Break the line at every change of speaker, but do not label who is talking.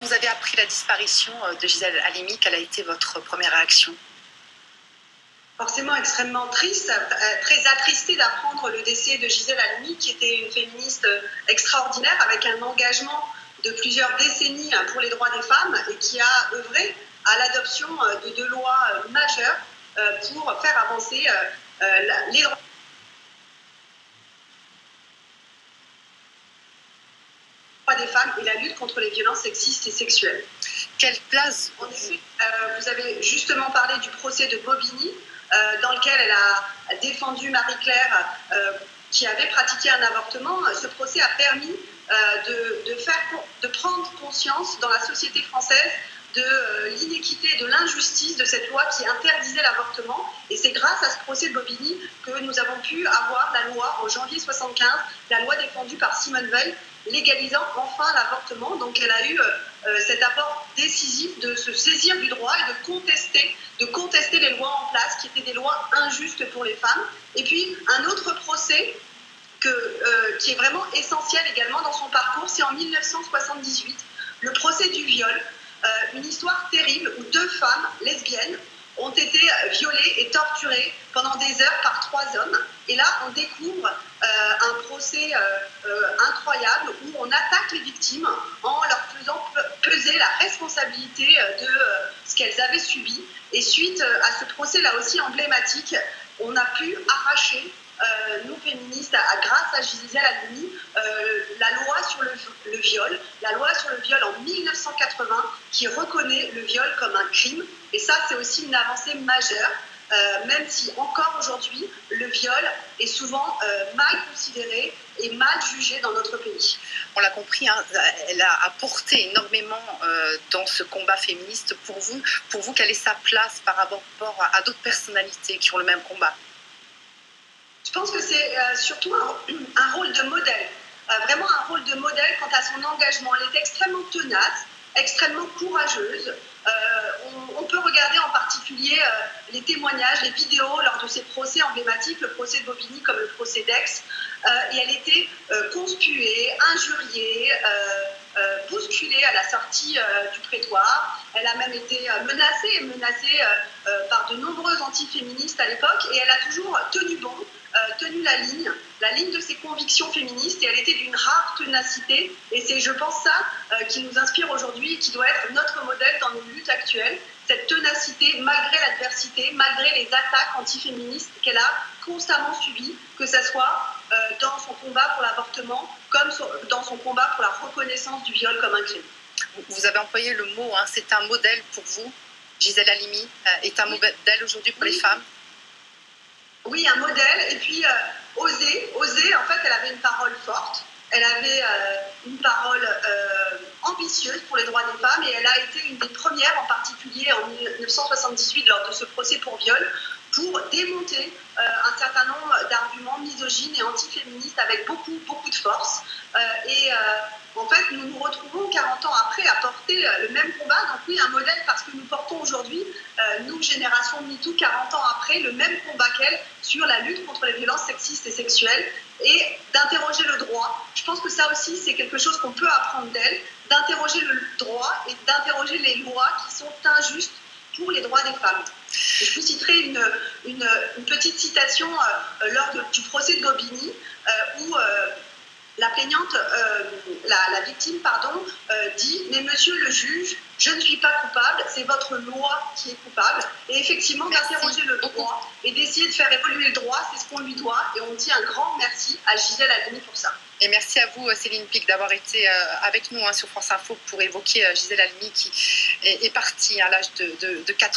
vous avez appris la disparition de Gisèle Halimi, quelle a été votre première réaction?
Forcément extrêmement triste, très attristée d'apprendre le décès de Gisèle Halimi, qui était une féministe extraordinaire avec un engagement de plusieurs décennies pour les droits des femmes et qui a œuvré à l'adoption de deux lois majeures pour faire avancer les droits des femmes et la lutte contre les violences sexistes et sexuelles.
Quelle place?
En effet, vous avez justement parlé du procès de Bobigny, dans lequel elle a défendu Marie-Claire qui avait pratiqué un avortement. Ce procès a permis de prendre conscience dans la société française de l'inéquité, de l'injustice de cette loi qui interdisait l'avortement. Et c'est grâce à ce procès de Bobigny que nous avons pu avoir la loi en janvier 1975, la loi défendue par Simone Veil, légalisant enfin l'avortement. Donc elle a eu cet apport décisif de se saisir du droit et de contester les lois en place qui étaient des lois injustes pour les femmes. Et puis un autre procès qui est vraiment essentiel également dans son parcours, c'est en 1978, le procès du viol, une histoire terrible où deux femmes lesbiennes ont été violées et torturées pendant des heures par trois hommes. Et là, on découvre un procès incroyable où on attaque les victimes en leur faisant peser la responsabilité de ce qu'elles avaient subi. Et suite à ce procès là aussi emblématique, on a pu arracher, nous féministes, grâce à Gisèle Halimi, la loi sur le viol, la loi sur le viol en 1980 qui reconnaît le viol comme un crime. Et ça, c'est aussi une avancée majeure, même si encore aujourd'hui, le viol est souvent mal considéré et mal jugé dans notre pays.
On l'a compris, hein, elle a apporté énormément dans ce combat féministe. Pour vous, quelle est sa place par rapport à d'autres personnalités qui ont le même combat?
Je pense que c'est surtout un rôle de modèle, vraiment un rôle de modèle quant à son engagement. Elle est extrêmement tenace, extrêmement courageuse. On peut regarder en particulier les témoignages, les vidéos lors de ces procès emblématiques, le procès de Bobigny comme le procès d'Aix. Et elle était conspuée, injuriée, bousculée à la sortie du prétoire. Elle a même été menacée par de nombreux antiféministes à l'époque, et elle a toujours tenu bon, tenu la ligne de ses convictions féministes, et elle était d'une rare ténacité. Et c'est, je pense, ça qui nous inspire aujourd'hui et qui doit être notre modèle dans nos luttes actuelles, cette ténacité malgré l'adversité, malgré les attaques antiféministes qu'elle a constamment subies, que ce soit dans son combat pour l'avortement, comme dans son combat pour la reconnaissance du viol comme un crime.
Vous avez employé le mot, hein, c'est un modèle pour vous. Gisèle Halimi est un modèle aujourd'hui pour les femmes?
Oui, un modèle, et puis oser, en fait, elle avait une parole forte, elle avait une parole ambitieuse pour les droits des femmes, et elle a été une des premières, en particulier en 1978, lors de ce procès pour viol, pour démonter un certain nombre d'arguments misogynes et antiféministes avec beaucoup de force. En fait, nous nous retrouvons 40 ans après à porter le même combat. Donc oui, un modèle, parce que nous portons aujourd'hui, nous, génération MeToo, 40 ans après, le même combat qu'elle sur la lutte contre les violences sexistes et sexuelles, et d'interroger le droit. Je pense que ça aussi, c'est quelque chose qu'on peut apprendre d'elle, d'interroger le droit et d'interroger les lois qui sont injustes pour les droits des femmes. Et je vous citerai une petite citation lors du procès de Bobigny, où la plaignante, la victime, dit « Mais monsieur le juge, je ne suis pas coupable, c'est votre loi qui est coupable. » Et effectivement, d'interroger le droit et d'essayer de faire évoluer le droit, c'est ce qu'on lui doit. Et on dit un grand merci à Gisèle Halimi pour ça.
Et merci à vous, Céline Pic, d'avoir été avec nous sur France Info pour évoquer Gisèle Halimi qui est partie à l'âge de 4 ans.